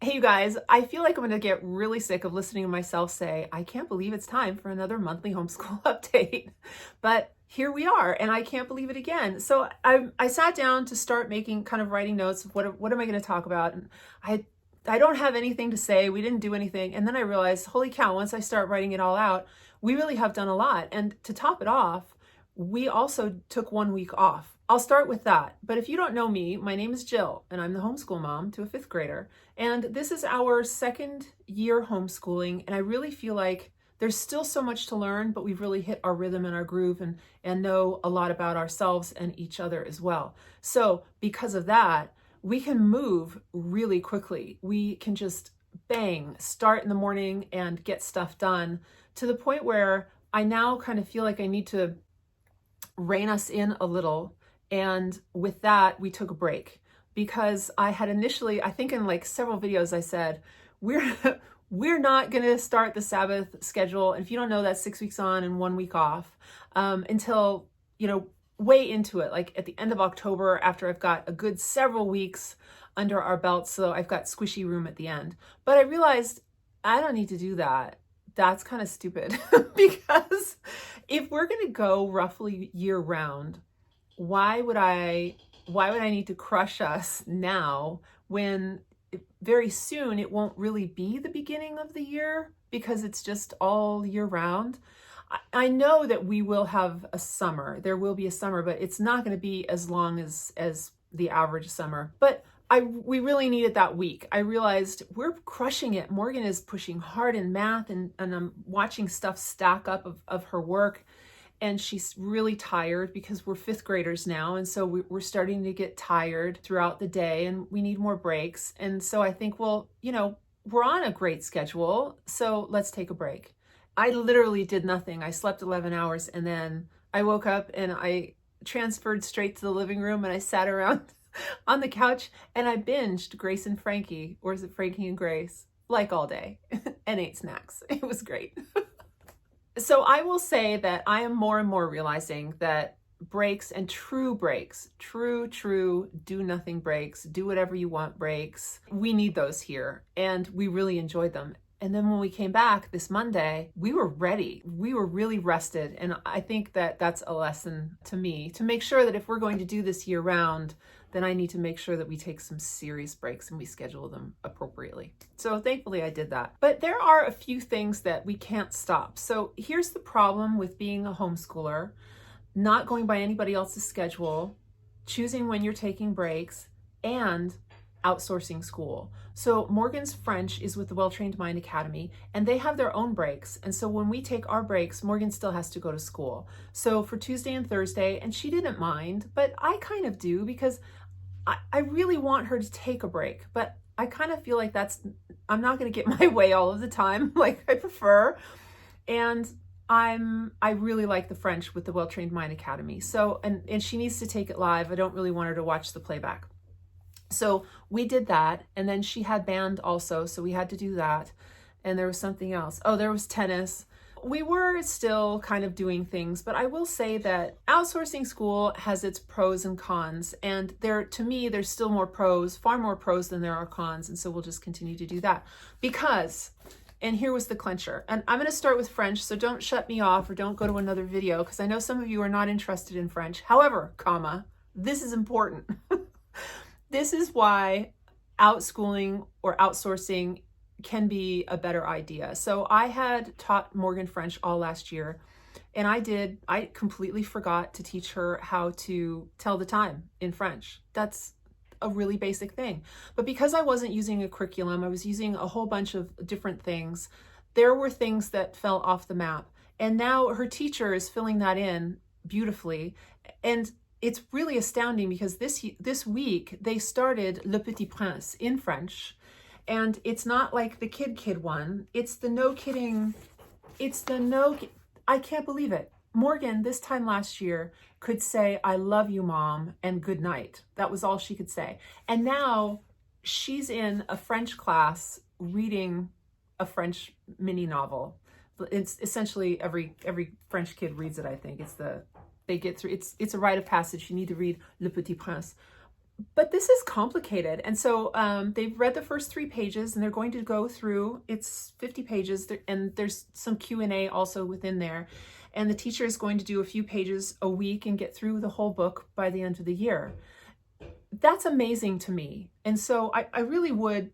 Hey, you guys, I feel like I'm going to get really sick of listening to myself say, I can't believe it's time for another monthly homeschool update. But here we are, and I can't believe it again. So I sat down to start writing notes of what am I going to talk about. And I don't have anything to say. We didn't do anything. And then I realized, holy cow, once I start writing it all out, we really have done a lot. And to top it off, we also took 1 week off. I'll start with that. But if you don't know me, my name is Jill, and I'm the homeschool mom to a 5th grader. And this is our 2nd year homeschooling. And I really feel like there's still so much to learn, but we've really hit our rhythm and our groove and know a lot about ourselves and each other as well. So because of that, we can move really quickly. We can just bang, start in the morning and get stuff done to the point where I now kind of feel like I need to rein us in a little. And with that, we took a break because I had initially, I think in like several videos, I said, we're not going to start the Sabbath schedule. And if you don't know, that's 6 weeks on and 1 week off until, way into it, like at the end of October, after I've got a good several weeks under our belts. So I've got squishy room at the end. But I realized I don't need to do that. That's kind of stupid because if we're going to go roughly year round, why would I need to crush us now when very soon it won't really be the beginning of the year because it's just all year round? I know that we will have a summer. There will be a summer, but it's not going to be as long as the average summer. But we really needed that week. I realized we're crushing it. Morgan is pushing hard in math and I'm watching stuff stack up of her work. And she's really tired because we're 5th graders now. And so we're starting to get tired throughout the day and we need more breaks. And so I think, well, we're on a great schedule. So let's take a break. I literally did nothing. I slept 11 hours and then I woke up and I transferred straight to the living room and I sat around on the couch and I binged Grace and Frankie, or is it Frankie and Grace? Like all day and ate snacks. It was great. So I will say that I am more and more realizing that breaks and true breaks, true do nothing breaks, do whatever you want breaks, we need those here and we really enjoyed them. And then when we came back this Monday, we were ready. We were really rested. And I think that that's a lesson to me to make sure that if we're going to do this year round, then I need to make sure that we take some serious breaks and we schedule them appropriately. So thankfully I did that. But there are a few things that we can't stop. So here's the problem with being a homeschooler, not going by anybody else's schedule, choosing when you're taking breaks, and outsourcing school. So Morgan's French is with the Well-Trained Mind Academy and they have their own breaks. And so when we take our breaks, Morgan still has to go to school. So for Tuesday and Thursday, and she didn't mind, but I kind of do because I really want her to take a break, but I kind of feel like I'm not going to get my way all of the time like I prefer. And I really like the French with the Well-Trained Mind Academy. So, and she needs to take it live. I don't really want her to watch the playback. So we did that. And then she had band also. So we had to do that. And there was something else. Oh, there was tennis. We were still kind of doing things, but I will say that outsourcing school has its pros and cons. And to me, there's still more pros, far more pros than there are cons. And so we'll just continue to do that because, and here was the clincher. And I'm going to start with French. So don't shut me off or don't go to another video because I know some of you are not interested in French. However, this is important. This is why outschooling or outsourcing can be a better idea. So I had taught Morgan French all last year and I completely forgot to teach her how to tell the time in French. That's a really basic thing. But because I wasn't using a curriculum, I was using a whole bunch of different things. There were things that fell off the map. And now her teacher is filling that in beautifully. And it's really astounding because this week they started Le Petit Prince in French. And it's not like the kid one. It's the no kidding. I can't believe it. Morgan, this time last year, could say, I love you, Mom, and good night. That was all she could say. And now she's in a French class reading a French mini novel. It's essentially every French kid reads it, I think. They get through, it's a rite of passage. You need to read Le Petit Prince. But this is complicated. And so they've read the first 3 pages and they're going to go through, it's 50 pages and there's some Q&A also within there. And the teacher is going to do a few pages a week and get through the whole book by the end of the year. That's amazing to me. And so I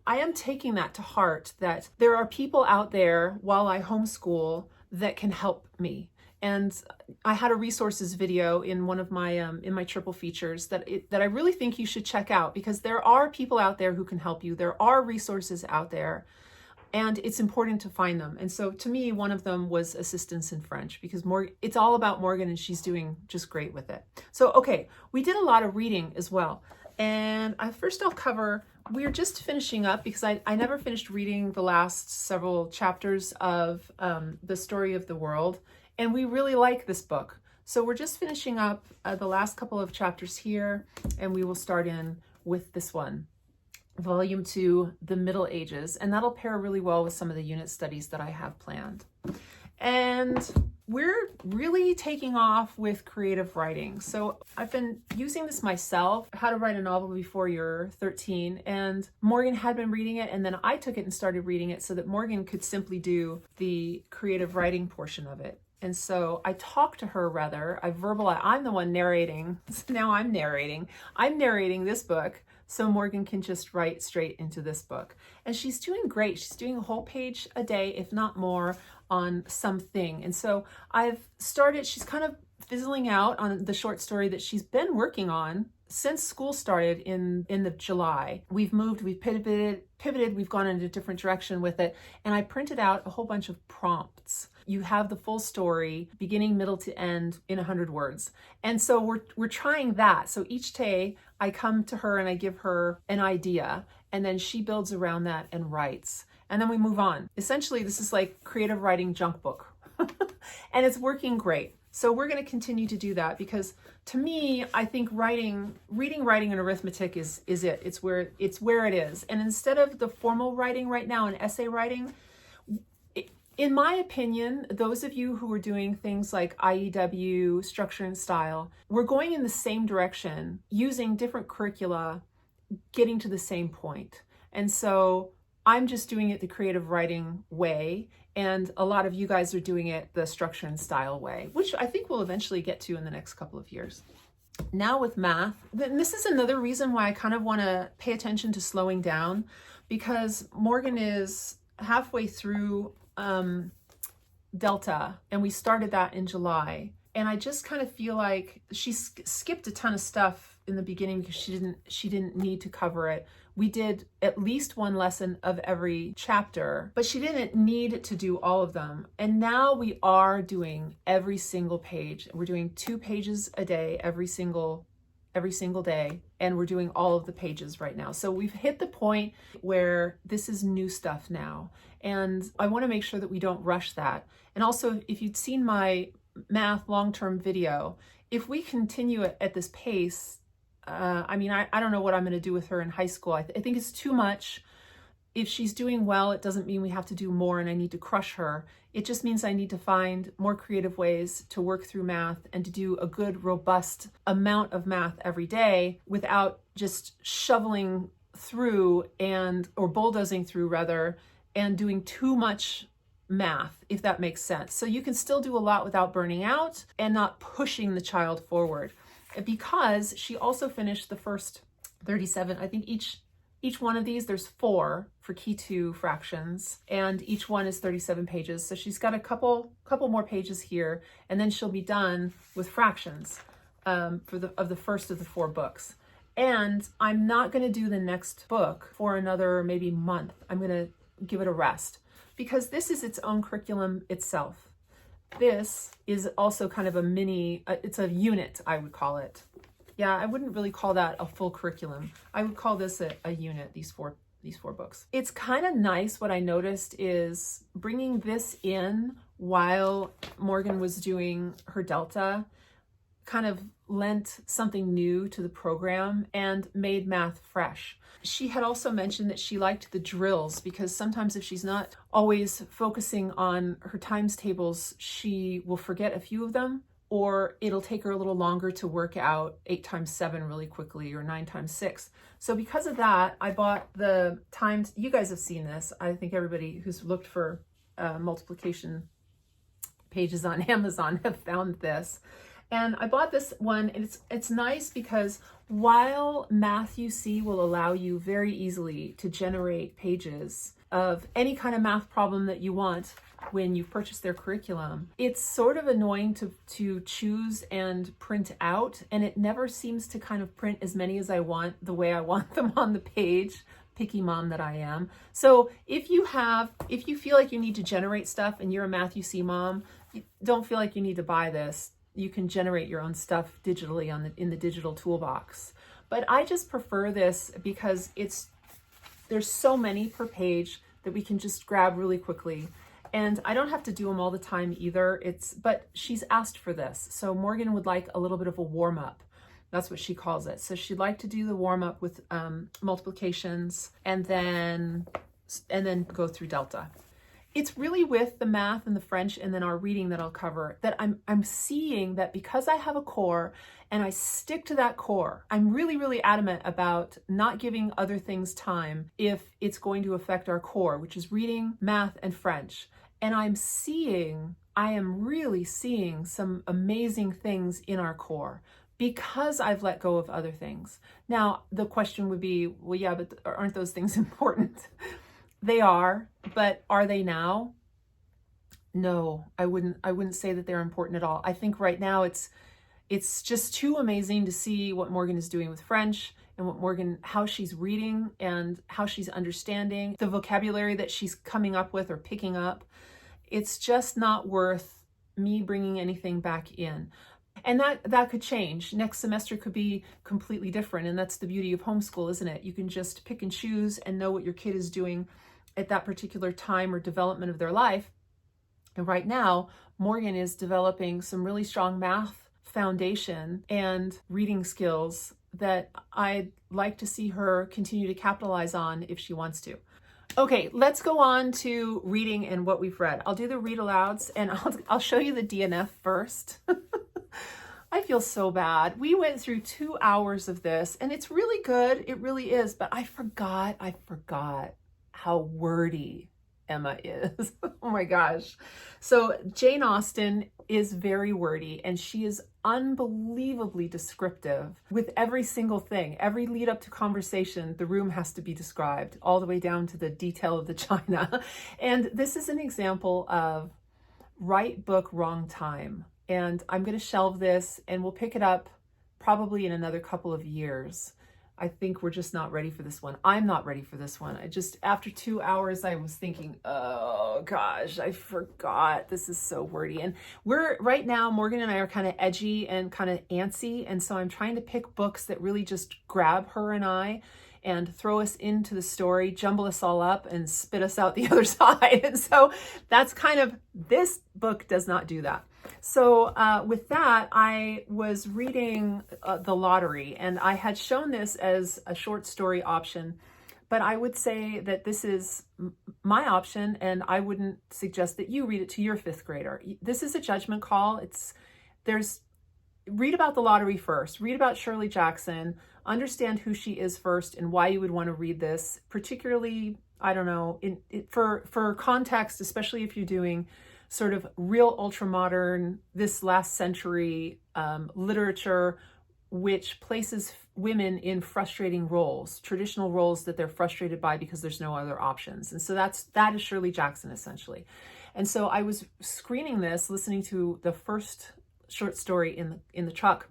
am taking that to heart, that there are people out there while I homeschool that can help me. And I had a resources video in one of my in my triple features that I really think you should check out, because there are people out there who can help you. There are resources out there, and it's important to find them. And so to me, one of them was assistance in French, because it's all about Morgan and she's doing just great with it. So, okay, we did a lot of reading as well. And I'll cover, we're just finishing up, because I never finished reading the last several chapters of The Story of the World. And we really like this book. So we're just finishing up the last couple of chapters here, and we will start in with this one, Volume 2, The Middle Ages. And that'll pair really well with some of the unit studies that I have planned. And we're really taking off with creative writing. So I've been using this myself, How to Write a Novel Before You're 13, and Morgan had been reading it, and then I took it and started reading it so that Morgan could simply do the creative writing portion of it. And so I talked to her, rather, I verbalized, I'm the one narrating, so now I'm narrating this book, so Morgan can just write straight into this book. And she's doing great. She's doing a whole page a day, if not more, on something. And so she's kind of fizzling out on the short story that she's been working on since school started in the July. We've pivoted, we've gone in a different direction with it. And I printed out a whole bunch of prompts. You have the full story, beginning, middle to end, in 100 words. And so we're trying that. So each day I come to her and I give her an idea, and then she builds around that and writes. And then we move on. Essentially, this is like creative writing junk book. And it's working great. So we're going to continue to do that, because to me, I think reading, writing, and arithmetic is it. It's where it is. And instead of the formal writing right now and essay writing, in my opinion, those of you who are doing things like IEW, structure and style, we're going in the same direction, using different curricula, getting to the same point. And so I'm just doing it the creative writing way, and a lot of you guys are doing it the structure and style way, which I think we'll eventually get to in the next couple of years. Now with math, this is another reason why I kind of want to pay attention to slowing down, because Morgan is halfway through Delta, and we started that in July. And I just kind of feel like she skipped a ton of stuff in the beginning because she didn't need to cover it. We did at least one lesson of every chapter, but she didn't need to do all of them. And now we are doing every single page. We're doing 2 pages a day, every single day, and we're doing all of the pages right now. So we've hit the point where this is new stuff now. And I want to make sure that we don't rush that. And also, if you'd seen my math long-term video, if we continue at this pace, I don't know what I'm going to do with her in high school. I think it's too much. If she's doing well, it doesn't mean we have to do more and I need to crush her. It just means I need to find more creative ways to work through math and to do a good, robust amount of math every day without just shoveling through or bulldozing through rather, and doing too much math, if that makes sense. So you can still do a lot without burning out and not pushing the child forward. Because she also finished the first 37, I think each one of these, there's 4 for Key To Fractions, and each one is 37 pages. So she's got a couple more pages here, and then she'll be done with fractions of the first of the 4 books. And I'm not going to do the next book for another maybe month. I'm going to give it a rest, because this is its own curriculum itself. This is also kind of a mini, it's a unit, I would call it. Yeah, I wouldn't really call that a full curriculum. I would call this a unit, these four books. It's kind of nice. What I noticed is bringing this in while Morgan was doing her Delta kind of lent something new to the program and made math fresh. She had also mentioned that she liked the drills, because sometimes if she's not always focusing on her times tables, she will forget a few of them, or it'll take her a little longer to work out 8 times 7 really quickly, or 9 times 6. So because of that, I bought the times. You guys have seen this. I think everybody who's looked for multiplication pages on Amazon have found this. And I bought this one, and it's nice because while MathUSee will allow you very easily to generate pages of any kind of math problem that you want when you purchase their curriculum, it's sort of annoying to choose and print out, and it never seems to kind of print as many as I want, the way I want them on the page, picky mom that I am. So if you feel like you need to generate stuff and you're a MathUSee mom, don't feel like you need to buy this. You can generate your own stuff digitally in the digital toolbox. But I just prefer this because there's so many per page that we can just grab really quickly. And I don't have to do them all the time either. But she's asked for this. So Morgan would like a little bit of a warm up. That's what she calls it. So she'd like to do the warm up with multiplications and then go through delta. It's really with the math and the French and then our reading that I'll cover that I'm seeing that because I have a core and I stick to that core, I'm really, really adamant about not giving other things time if it's going to affect our core, which is reading, math, and French. And I am really seeing some amazing things in our core because I've let go of other things. Now, the question would be, well, yeah, but aren't those things important? They are, but are they now? No, I wouldn't say that they're important at all. I think right now it's just too amazing to see what Morgan is doing with French and how she's reading and how she's understanding the vocabulary that she's coming up with or picking up. It's just not worth me bringing anything back in. And that could change. Next semester could be completely different. And that's the beauty of homeschool, isn't it? You can just pick and choose and know what your kid is doing at that particular time or development of their life. And right now, Morgan is developing some really strong math foundation and reading skills that I'd like to see her continue to capitalize on if she wants to. Okay, let's go on to reading and what we've read. I'll do the read alouds and I'll show you the DNF first. I feel so bad. We went through 2 hours of this and it's really good. It really is. But I forgot how wordy Emma is. Oh my gosh. So Jane Austen is very wordy and she is unbelievably descriptive with every single thing. Every lead up to conversation, the room has to be described all the way down to the detail of the china. And this is an example of right book, wrong time. And I'm going to shelve this and we'll pick it up probably in another couple of years. I think we're just not ready for this one. I'm not ready for this one. After 2 hours, I was thinking, oh gosh, I forgot. This is so wordy. And right now, Morgan and I are kind of edgy and kind of antsy. And so I'm trying to pick books that really just grab her and I and throw us into the story, jumble us all up and spit us out the other side. And so that's this book does not do that. So with that, I was reading The Lottery, and I had shown this as a short story option, but I would say that this is my option, and I wouldn't suggest that you read it to your 5th grader. This is a judgment call. Read about The Lottery first. Read about Shirley Jackson. Understand who she is first and why you would want to read this, particularly, I don't know, for context, especially if you're doing sort of real ultramodern, this last century literature, which places women in frustrating roles, traditional roles that they're frustrated by because there's no other options. And so that is Shirley Jackson, essentially. And so I was screening this, listening to the first short story in the truck,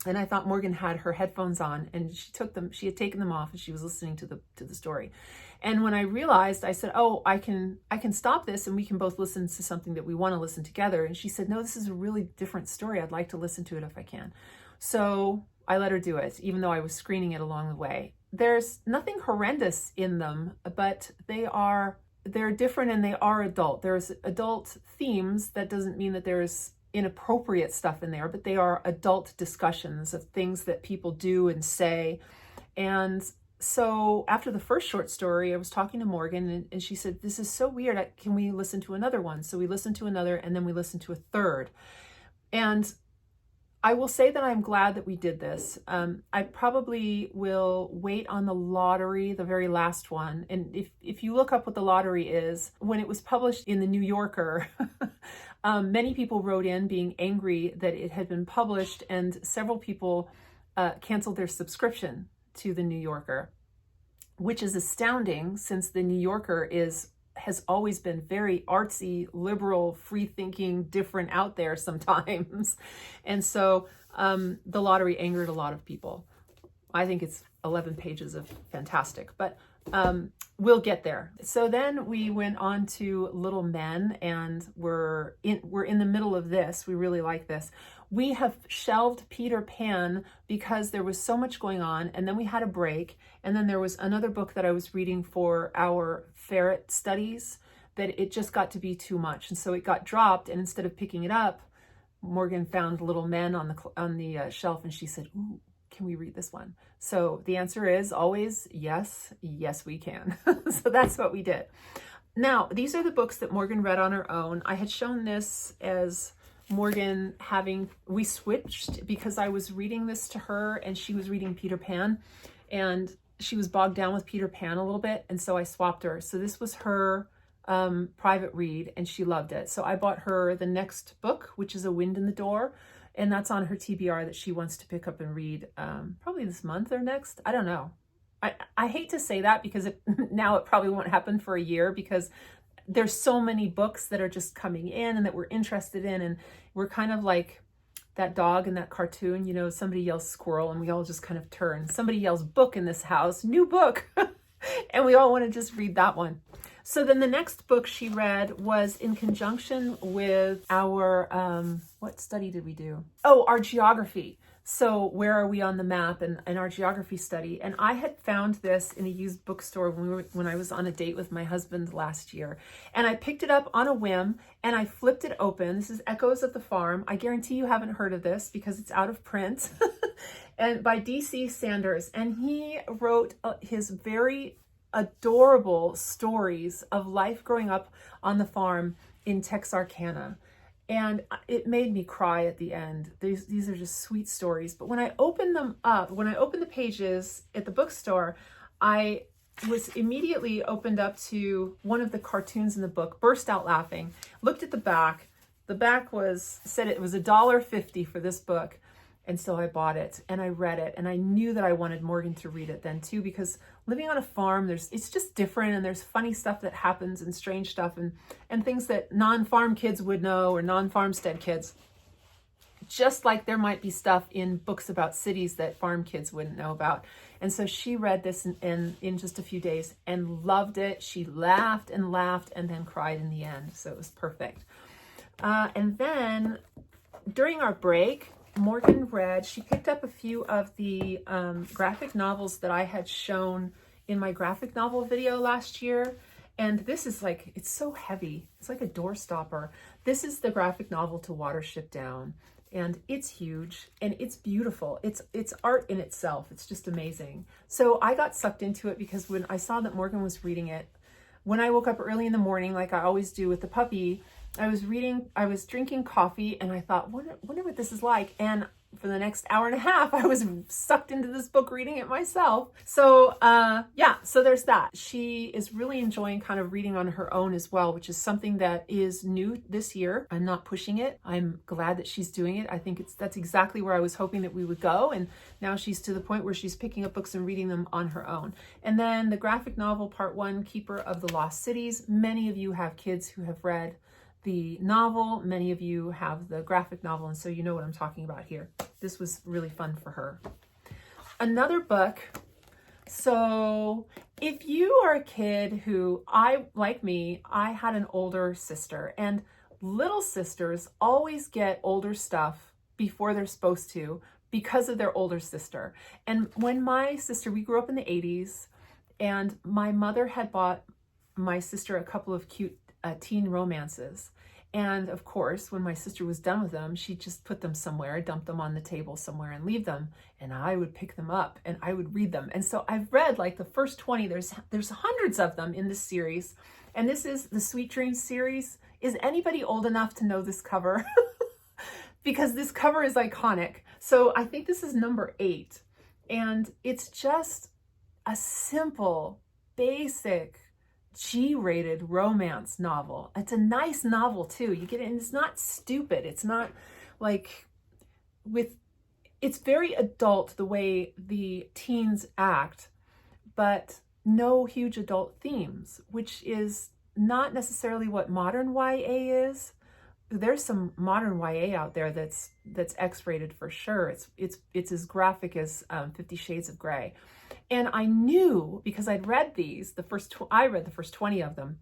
and I thought Morgan had her headphones on and she had taken them off and she was listening to the story. And when I realized, I said, oh, I can stop this and we can both listen to something that we want to listen together. And she said, no, this is a really different story. I'd like to listen to it if I can. So I let her do it, even though I was screening it along the way. There's nothing horrendous in them, but they're different and they are adult. There's adult themes. That doesn't mean that there's inappropriate stuff in there, but they are adult discussions of things that people do and say. And so after the first short story, I was talking to Morgan and she said, this is so weird. Can we listen to another one? So we listened to another and then we listened to a third. And I will say that I'm glad that we did this. I probably will wait on the lottery, the very last one. And if you look up what the lottery is, when it was published in the New Yorker, many people wrote in being angry that it had been published, and several people canceled their subscription to the New Yorker, which is astounding since the New Yorker has always been very artsy, liberal, free-thinking, different out there sometimes. And so the lottery angered a lot of people. I think it's 11 pages of fantastic, but we'll get there. So then we went on to Little Men, and we're in the middle of this. We really like this. We have shelved Peter Pan because there was so much going on, and then we had a break, and then there was another book that I was reading for our Ferret studies that it just got to be too much, and so it got dropped. And instead of picking it up, Morgan found Little Men on the shelf, and she said, "Ooh, can we read this one?" So the answer is always yes, yes we can. So that's what we did. Now, these are the books that Morgan read on her own. I had shown this as Morgan we switched because I was reading this to her and she was reading Peter Pan, and she was bogged down with Peter Pan a little bit, and so I swapped her. So this was her private read, and she loved it. So I bought her the next book, which is A Wind in the Door, and that's on her TBR that she wants to pick up and read probably this month or next. I don't know. I hate to say that because now it probably won't happen for a year, because there's so many books that are just coming in and that we're interested in, and we're kind of like that dog in that cartoon, you know, somebody yells squirrel and we all just kind of turn. Somebody yells book in this house, new book, and we all want to just read that one. So then the next book she read was in conjunction with our, what study did we do? Oh, our geography. So where are we on the map, and our geography study. And I had found this in a used bookstore when I was on a date with my husband last year. And I picked it up on a whim and I flipped it open. This is Echoes of the Farm. I guarantee you haven't heard of this because it's out of print. And by D.C. Sanders. And he wrote his very adorable stories of life growing up on the farm in Texarkana. And it made me cry at the end. These are just sweet stories. But when I opened them up, when I opened the pages at the bookstore, I was immediately opened up to one of the cartoons in the book, burst out laughing, looked at the back. The back said it was $1.50 for this book. And so I bought it and I read it, and I knew that I wanted Morgan to read it then too, because living on a farm, it's just different, and there's funny stuff that happens and strange stuff and things that non-farm kids would know, or non-farmstead kids. Just like there might be stuff in books about cities that farm kids wouldn't know about. And so she read this in just a few days and loved it. She laughed and laughed and then cried in the end. So it was perfect. And then during our break, Morgan she picked up a few of the graphic novels that I had shown in my graphic novel video last year. And this is like, it's so heavy. It's like a door stopper. This is the graphic novel to Watership Down. And it's huge and it's beautiful. It's art in itself. It's just amazing. So I got sucked into it because when I saw that Morgan was reading it, when I woke up early in the morning, like I always do with the puppy, I was drinking coffee, and I thought, wonder what this is like. And for the next hour and a half, I was sucked into this book reading it myself. So yeah, so there's that. She is really enjoying kind of reading on her own as well, which is something that is new this year. I'm not pushing it. I'm glad that she's doing it. I think that's exactly where I was hoping that we would go. And now she's to the point where she's picking up books and reading them on her own. And then the graphic novel, part 1, Keeper of the Lost Cities. Many of you have kids who have read the novel. Many of you have the graphic novel, and so you know what I'm talking about here. This was really fun for her. Another book. So if you are a kid who, like me, I had an older sister, and little sisters always get older stuff before they're supposed to because of their older sister. And when my sister, we grew up in the 80s, and my mother had bought my sister a couple of cute teen romances. And of course, when my sister was done with them, she'd just put them somewhere, dump them on the table somewhere and leave them. And I would pick them up and I would read them. And so I've read like the first 20, there's hundreds of them in this series. And this is the Sweet Dreams series. Is anybody old enough to know this cover? because this cover is iconic. So I think this is number 8, and it's just a simple, basic, G-rated romance novel. It's a nice novel too. You get it, and it's not stupid. It's not like it's very adult the way the teens act, but no huge adult themes, which is not necessarily what modern YA is. There's some modern YA out there that's X-rated for sure. It's as graphic as 50 Shades of Grey. And I knew, because I'd read these, I read the first 20 of them,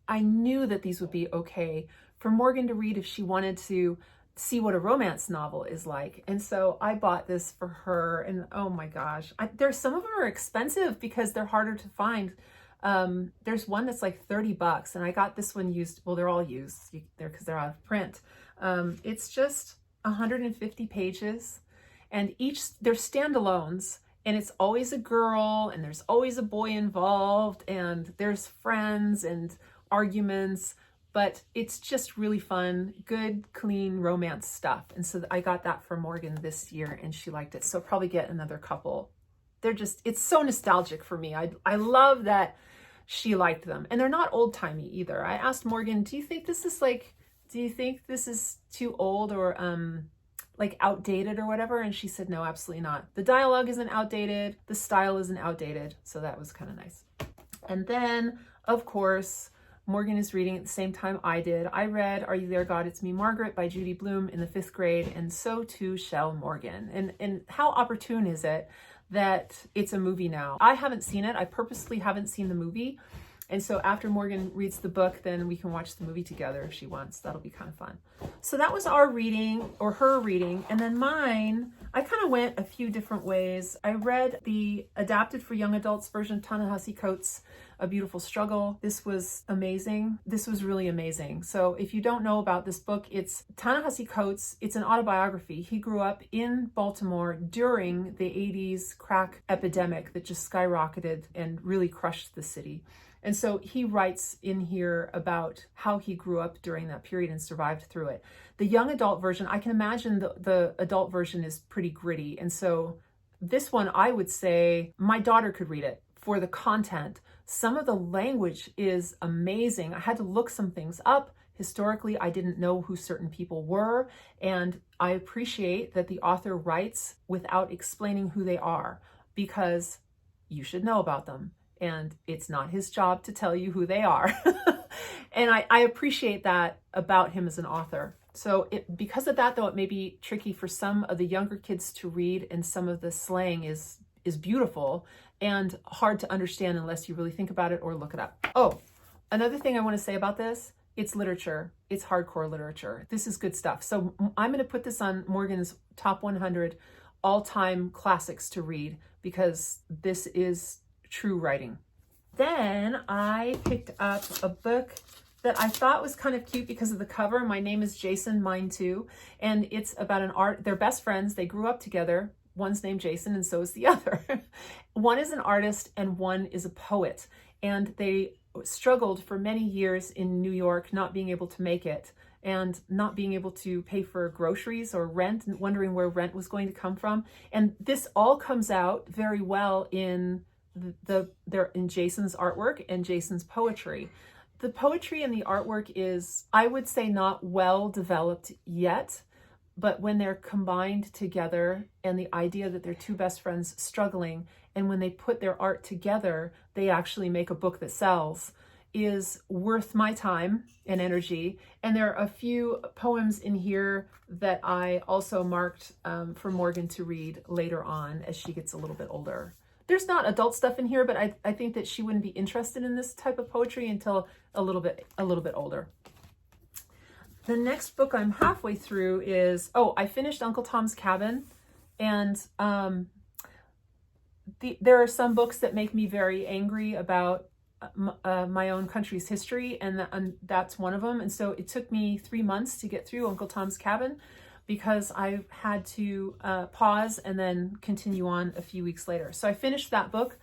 I knew that these would be okay for Morgan to read if she wanted to see what a romance novel is like. And so I bought this for her, and oh my gosh, there's some of them are expensive because they're harder to find. There's one that's like $30, and I got this one used. Well, they're all used because they're out of print. It's just 150 pages, and they're standalones, and it's always a girl, and there's always a boy involved, and there's friends and arguments, but it's just really fun, good, clean romance stuff. And so I got that for Morgan this year, and she liked it. So I'll probably get another couple. It's so nostalgic for me. I love that she liked them, and they're not old timey either. I asked Morgan, do you think this is too old or like outdated or whatever? And she said, no, absolutely not. The dialogue isn't outdated. The style isn't outdated. So that was kind of nice. And then, of course, Morgan is reading at the same time I did. I read Are You There, God? It's Me, Margaret by Judy Blume in the 5th grade, and so too shall Morgan. And how opportune is it that it's a movie now? I haven't seen it. I purposely haven't seen the movie. And so after Morgan reads the book, then we can watch the movie together if she wants. That'll be kind of fun. So that was our reading, or her reading. And then mine, I kind of went a few different ways. I read the adapted for young adults version, Ta-Nehisi Coates' A Beautiful Struggle. This was amazing. This was really amazing. So if you don't know about this book, it's Ta-Nehisi Coates. It's an autobiography. He grew up in Baltimore during the 80s crack epidemic that just skyrocketed and really crushed the city. And so he writes in here about how he grew up during that period and survived through it. The young adult version, I can imagine the adult version is pretty gritty. And so this one, I would say my daughter could read it for the content. Some of the language is amazing. I had to look some things up. Historically, I didn't know who certain people were. And I appreciate that the author writes without explaining who they are, because you should know about them. And it's not his job to tell you who they are. And I appreciate that about him as an author. So because of that, though, it may be tricky for some of the younger kids to read, and some of the slang is beautiful and hard to understand unless you really think about it or look it up. Oh, another thing I want to say about this, it's literature. It's hardcore literature. This is good stuff. So I'm going to put this on Morgan's top 100 all-time classics to read, because this is true writing. Then I picked up a book that I thought was kind of cute because of the cover. My name is Jason, mine too. And it's about they're best friends. They grew up together. One's named Jason, and so is the other. One is an artist and one is a poet. And they struggled for many years in New York, not being able to make it, and not being able to pay for groceries or rent, and wondering where rent was going to come from. And this all comes out very well in in Jason's artwork and Jason's poetry. The poetry and the artwork is, I would say, not well developed yet, but when they're combined together, and the idea that they're two best friends struggling, and when they put their art together, they actually make a book that sells, is worth my time and energy. And there are a few poems in here that I also marked for Morgan to read later on as she gets a little bit older. There's not adult stuff in here, but I think that she wouldn't be interested in this type of poetry until a little bit older. The next book I'm halfway through is, I finished Uncle Tom's Cabin, and there are some books that make me very angry about my own country's history, and that's one of them. And so it took me 3 months to get through Uncle Tom's Cabin, because I had to pause and then continue on a few weeks later. So I finished that book,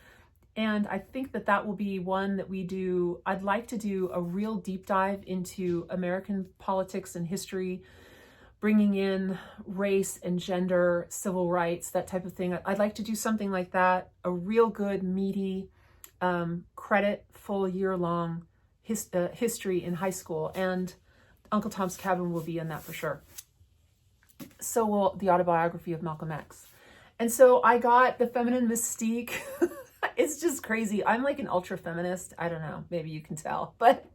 and I think that will be one that we do. I'd like to do a real deep dive into American politics and history, bringing in race and gender, civil rights, that type of thing. I'd like to do something like that, a real good, meaty, credit full year-long history in high school. And Uncle Tom's Cabin will be in that for sure. So will the autobiography of Malcolm X. And so I got the feminine mystique. It's just crazy. I'm like an ultra feminist. I don't know, maybe you can tell, but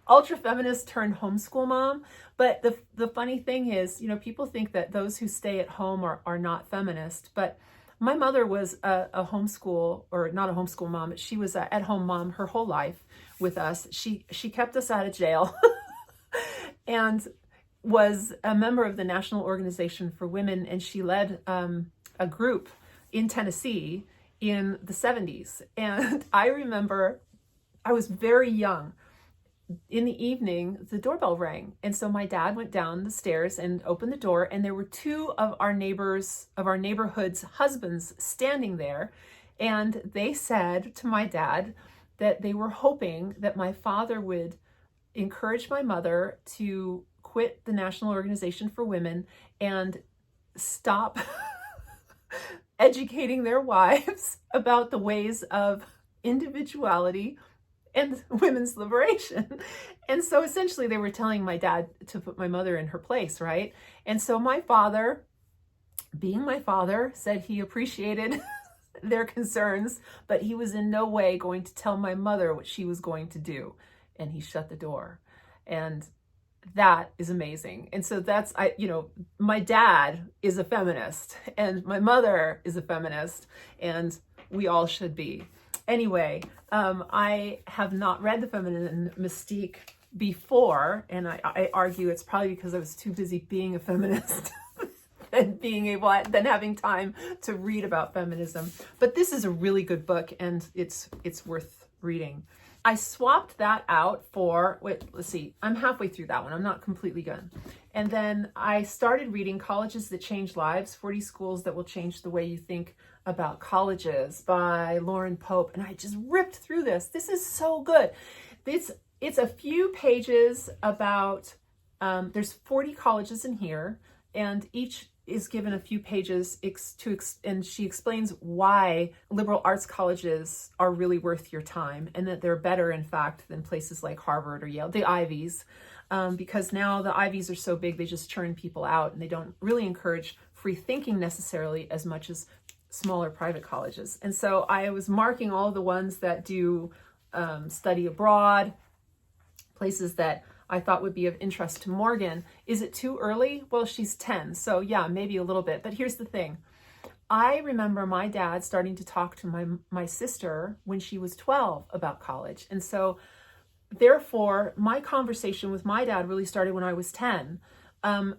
ultra feminist turned homeschool mom. But the funny thing is, you know, people think that those who stay at home are not feminist, but my mother was a homeschool, or not a homeschool mom, but she was an at-home mom her whole life with us. She kept us out of jail and was a member of the National Organization for Women, and she led a group in Tennessee in the 70s. And I remember I was very young. In the evening, the doorbell rang. And so my dad went down the stairs and opened the door, and there were two of our neighbors, of our neighborhood's husbands, standing there. And they said to my dad that they were hoping that my father would encourage my mother to quit the National Organization for Women and stop educating their wives about the ways of individuality and women's liberation. And so essentially they were telling my dad to put my mother in her place, right? And so my father, being my father, said he appreciated their concerns, but he was in no way going to tell my mother what she was going to do. And he shut the door. And that is amazing. And so that's, my dad is a feminist and my mother is a feminist, and we all should be. Anyway, I have not read The Feminine Mystique before, and I argue it's probably because I was too busy being a feminist than having time to read about feminism. But this is a really good book, and it's worth reading. I swapped that out for, let's see, I'm halfway through that one. I'm not completely done. And then I started reading Colleges That Change Lives, 40 Schools That Will Change the Way You Think About Colleges by Lauren Pope. And I just ripped through this. This is so good. It's a few pages about, there's 40 colleges in here, and each is given a few pages and she explains why liberal arts colleges are really worth your time, and that they're better, in fact, than places like Harvard or Yale, the Ivies, because now the Ivies are so big, they just churn people out, and they don't really encourage free thinking necessarily as much as smaller private colleges. And so I was marking all the ones that do study abroad, places that I thought would be of interest to Morgan. Is it too early? Well, she's 10, so yeah, maybe a little bit. But here's the thing. I remember my dad starting to talk to my sister when she was 12 about college. And so therefore, my conversation with my dad really started when I was 10,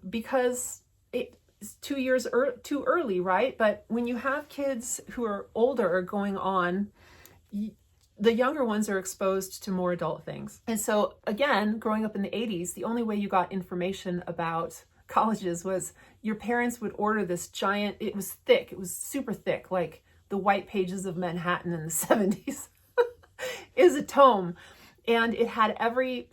because it's 2 years too early, right? But when you have kids who are older going on, the younger ones are exposed to more adult things. And so again, growing up in the 80s, the only way you got information about colleges was your parents would order this giant, it was thick, it was super thick, like the White Pages of Manhattan in the 70s. It was a tome, and it had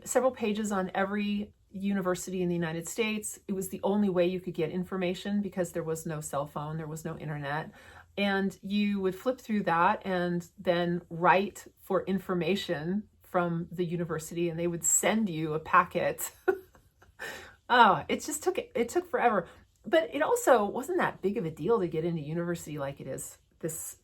several pages on every university in the United States. It was the only way you could get information because there was no cell phone, there was no internet. And you would flip through that and then write for information from the university, and they would send you a packet. Oh, it took forever. But it also wasn't that big of a deal to get into university like it is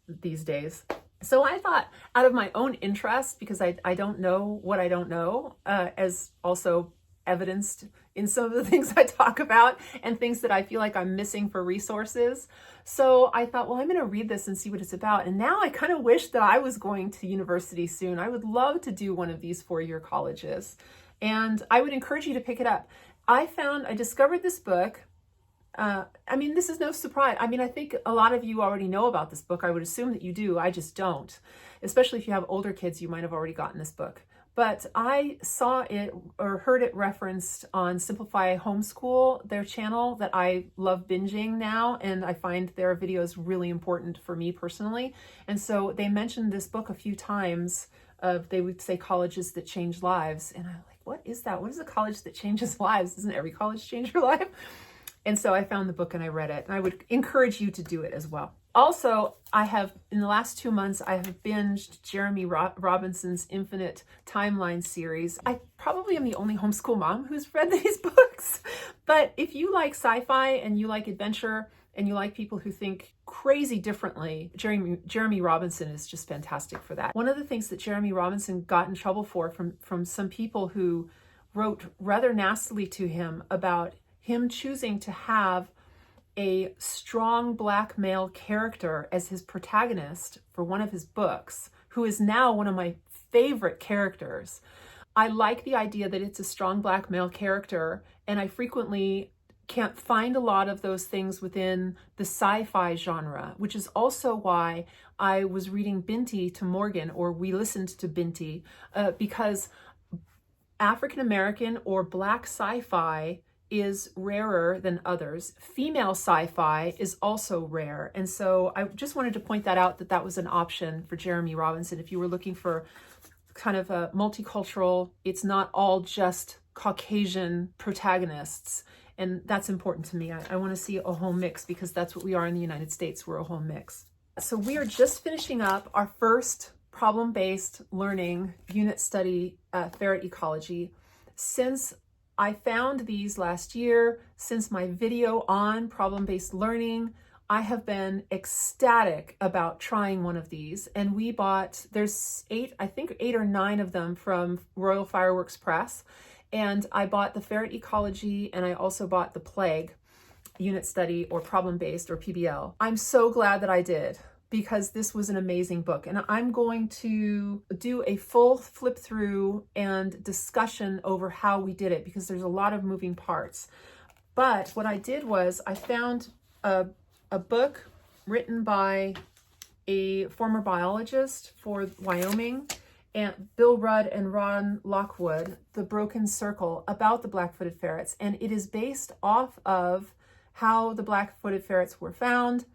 these days. So I thought, out of my own interest, because I don't know what I don't know, as also evidenced in some of the things I talk about and things that I feel like I'm missing for resources. So I thought, well, I'm going to read this and see what it's about. And now I kind of wish that I was going to university soon. I would love to do one of these 4-year colleges. And I would encourage you to pick it up. I discovered this book. This is no surprise. I think a lot of you already know about this book. I would assume that you do. I just don't. Especially if you have older kids, you might have already gotten this book. But I saw it or heard it referenced on Simply Homeschool, their channel that I love binging now, and I find their videos really important for me personally. And so they mentioned this book a few times. They would say Colleges That Change Lives, and I'm like, what is that? What is a college that changes lives? Doesn't every college change your life? And so I found the book and I read it, and I would encourage you to do it as well. Also, in the last 2 months, I have binged Jeremy Robinson's Infinite Timeline series. I probably am the only homeschool mom who's read these books, but if you like sci-fi and you like adventure and you like people who think crazy differently, Jeremy Robinson is just fantastic for that. One of the things that Jeremy Robinson got in trouble for from some people who wrote rather nastily to him about him choosing to have a strong black male character as his protagonist for one of his books, who is now one of my favorite characters. I like the idea that it's a strong black male character, and I frequently can't find a lot of those things within the sci-fi genre, which is also why I was reading Binti to Morgan, or we listened to Binti, because African American or black sci-fi is rarer than others. Female sci-fi is also rare. And so I just wanted to point that out, that was an option for Jeremy Robinson. If you were looking for kind of a multicultural, it's not all just Caucasian protagonists. And that's important to me. I want to see a whole mix, because that's what we are in the United States. We're a whole mix. So we are just finishing up our first problem-based learning unit study, Ferret Ecology. Since I found these last year, since my video on problem-based learning, I have been ecstatic about trying one of these. And we bought, there's 8 or 9 of them from Royal Fireworks Press. And I bought the Ferret Ecology, and I also bought the Plague unit study, or problem-based, or PBL. I'm so glad that I did, because this was an amazing book. And I'm going to do a full flip through and discussion over how we did it, because there's a lot of moving parts. But what I did was I found a book written by a former biologist for Wyoming, and Bill Rudd and Ron Lockwood, The Broken Circle, about the black-footed ferrets. And it is based off of how the black-footed ferrets were found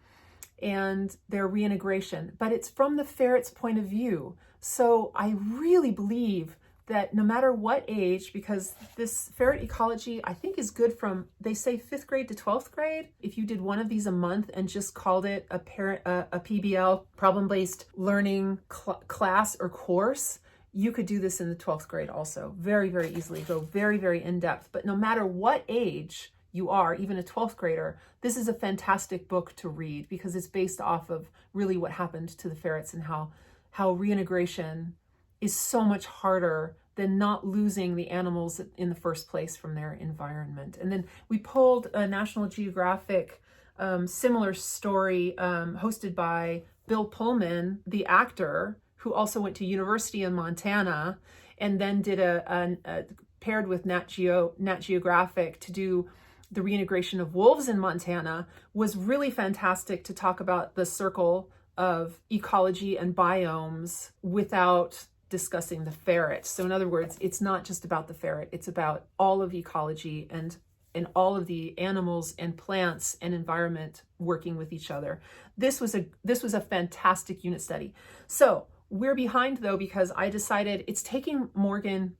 and their reintegration, but it's from the ferret's point of view. So I really believe that no matter what age, because this Ferret Ecology, I think, is good from, they say 5th grade to 12th grade. If you did one of these a month and just called it a PBL, problem-based learning class or course, you could do this in the 12th grade also, very, very easily, go very, very in-depth. But no matter what age you are, even a 12th grader, this is a fantastic book to read, because it's based off of really what happened to the ferrets, and how reintegration is so much harder than not losing the animals in the first place from their environment. And then we pulled a National Geographic similar story hosted by Bill Pullman, the actor, who also went to university in Montana, and then did a paired with Nat Geographic to do the reintegration of wolves in Montana. Was really fantastic to talk about the circle of ecology and biomes without discussing the ferret. So in other words, it's not just about the ferret, it's about all of ecology and all of the animals and plants and environment working with each other. This was a fantastic unit study. So we're behind though, because I decided it's taking Morgan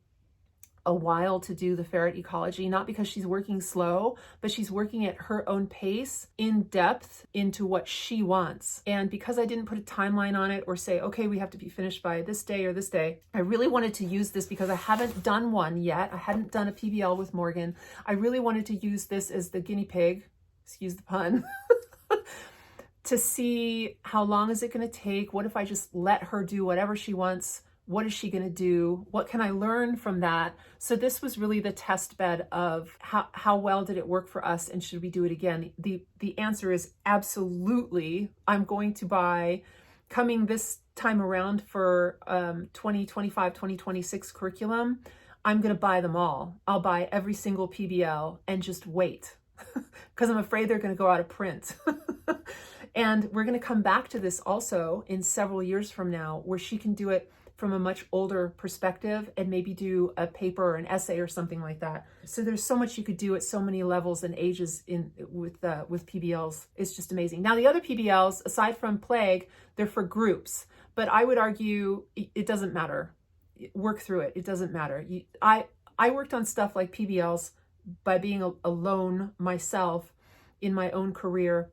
a while to do the Ferret Ecology, not because she's working slow, but she's working at her own pace, in depth into what she wants. And because I didn't put a timeline on it or say, okay, we have to be finished by this day or this day, I really wanted to use this because I haven't done one yet. I hadn't done a PBL with Morgan. I really wanted to use this as the guinea pig, excuse the pun, to see how long is it going to take? What if I just let her do whatever she wants? What is she going to do? What can I learn from that? So this was really the test bed of how well did it work for us, and should we do it again? The answer is absolutely. I'm going to buy, coming this time around for 2025, 2026 curriculum, I'm going to buy them all. I'll buy every single PBL and just wait, because I'm afraid they're going to go out of print. And we're going to come back to this also in several years from now, where she can do it from a much older perspective and maybe do a paper or an essay or something like that. So there's so much you could do at so many levels and ages with PBLs. It's just amazing. Now the other PBLs, aside from Plague, they're for groups, but I would argue it doesn't matter. Work through it. It doesn't matter. I I worked on stuff like PBLs by being alone myself in my own career.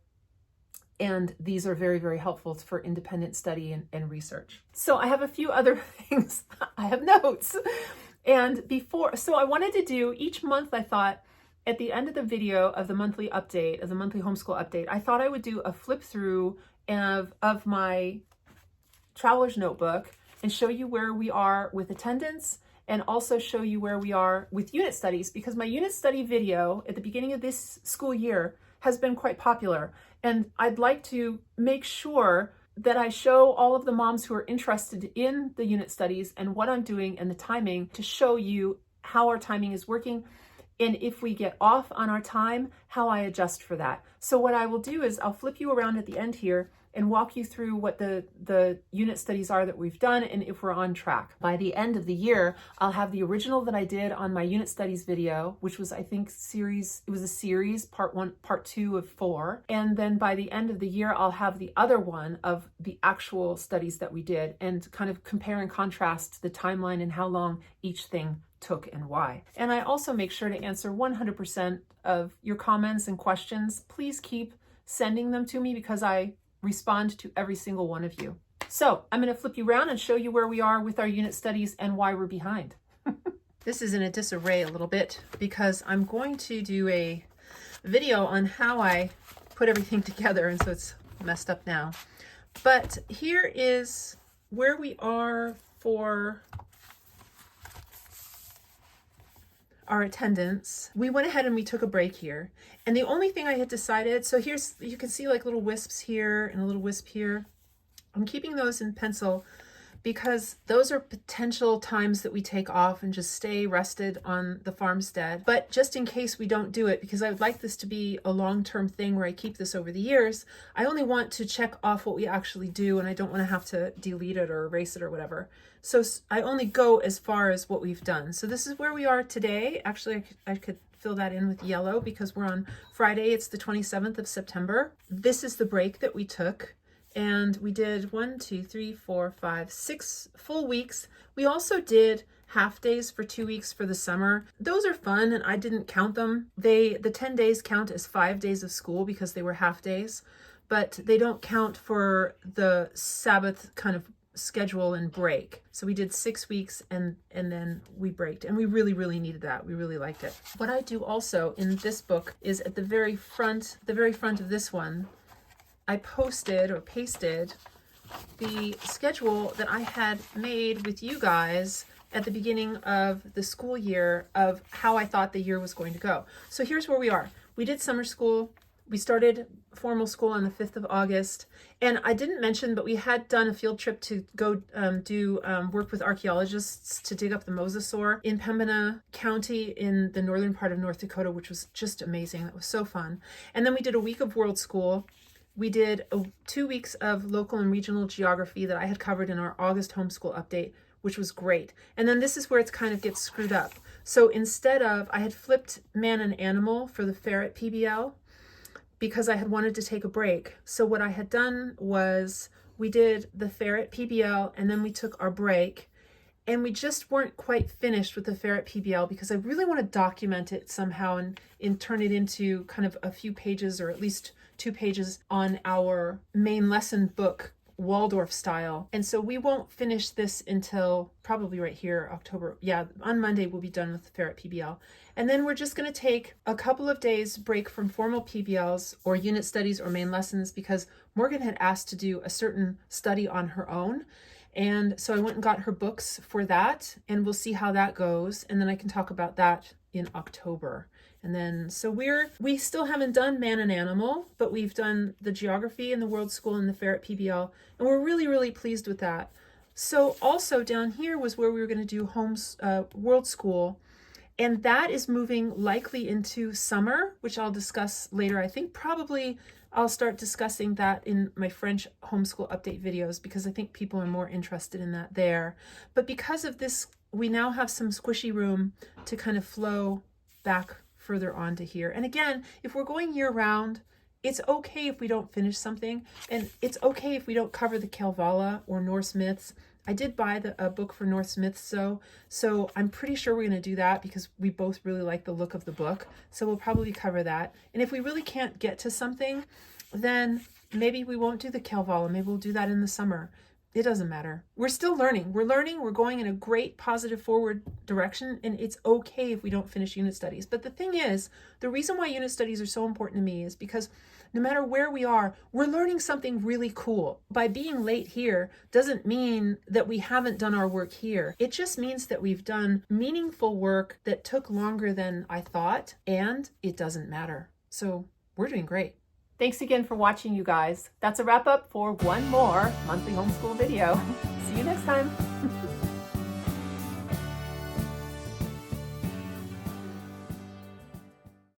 And these are very, very helpful for independent study and research. So I have a few other things. I have notes. And so I wanted to do each month, I thought at the end of the video of the monthly update, of the monthly homeschool update, I thought I would do a flip through of my traveler's notebook and show you where we are with attendance and also show you where we are with unit studies, because my unit study video at the beginning of this school year has been quite popular. And I'd like to make sure that I show all of the moms who are interested in the unit studies and what I'm doing and the timing to show you how our timing is working. And if we get off on our time, how I adjust for that. So what I will do is I'll flip you around at the end here and walk you through what the unit studies are that we've done and if we're on track. By the end of the year, I'll have the original that I did on my unit studies video, which was, I think, it was a series, part 1, part 2 of 4. And then by the end of the year, I'll have the other one of the actual studies that we did and kind of compare and contrast the timeline and how long each thing took and why. And I also make sure to answer 100% of your comments and questions. Please keep sending them to me because I respond to every single one of you. So I'm going to flip you around and show you where we are with our unit studies and why we're behind. This is in a disarray a little bit because I'm going to do a video on how I put everything together, and so it's messed up now. But here is where we are for our attendance. We went ahead and we took a break here. And the only thing I had decided, so here's, you can see like little wisps here and a little wisp here. I'm keeping those in pencil because those are potential times that we take off and just stay rested on the farmstead. But just in case we don't do it, because I would like this to be a long-term thing where I keep this over the years, I only want to check off what we actually do and I don't want to have to delete it or erase it or whatever. So I only go as far as what we've done. So this is where we are today. Actually, I could fill that in with yellow because we're on Friday. It's the 27th of September. This is the break that we took. And we did 6 full weeks. We also did half days for 2 weeks for the summer. Those are fun and I didn't count them. The 10 days count as 5 days of school because they were half days, but they don't count for the Sabbath kind of schedule and break. So we did 6 weeks and then we braked, and we really, really needed that. We really liked it. What I do also in this book is at the very front of this one, I posted or pasted the schedule that I had made with you guys at the beginning of the school year of how I thought the year was going to go. So here's where we are. We did summer school. We started formal school on the 5th of August. And I didn't mention, but we had done a field trip to go do work with archaeologists to dig up the mosasaur in Pembina County in the northern part of North Dakota, which was just amazing. That was so fun. And then we did a week of world school. We did 2 weeks of local and regional geography that I had covered in our August homeschool update, which was great. And then this is where it kind of gets screwed up. So instead of, I had flipped man and animal for the Ferret PBL because I had wanted to take a break. So what I had done was we did the Ferret PBL and then we took our break, and we just weren't quite finished with the Ferret PBL because I really want to document it somehow and turn it into kind of a few pages or at least 2 pages on our main lesson book, Waldorf style. And so we won't finish this until probably right here, October. Yeah, on Monday we'll be done with the Ferret PBL. And then we're just going to take a couple of days break from formal PBLs or unit studies or main lessons because Morgan had asked to do a certain study on her own. And so I went and got her books for that, and we'll see how that goes. And then I can talk about that in October. And then, so we still haven't done man and animal, but we've done the geography and the world school and the Ferret PBL. And we're really, really pleased with that. So also down here was where we were going to do world school. And that is moving likely into summer, which I'll discuss later. I think probably I'll start discussing that in my French homeschool update videos because I think people are more interested in that there. But because of this, we now have some squishy room to kind of flow back further on to here. And again, if we're going year round, it's okay if we don't finish something, and it's okay if we don't cover the Kalevala or Norse myths. I did buy a book for North Smith, so I'm pretty sure we're going to do that because we both really like the look of the book. So we'll probably cover that. And if we really can't get to something, then maybe we won't do the Kelvala. Maybe we'll do that in the summer. It doesn't matter. We're still learning. We're learning. We're going in a great positive forward direction, and it's okay if we don't finish unit studies. But the thing is, the reason why unit studies are so important to me is because no matter where we are, we're learning something really cool. By being late here doesn't mean that we haven't done our work here. It just means that we've done meaningful work that took longer than I thought, and it doesn't matter. So we're doing great. Thanks again for watching, you guys. That's a wrap up for one more monthly homeschool video. See you next time.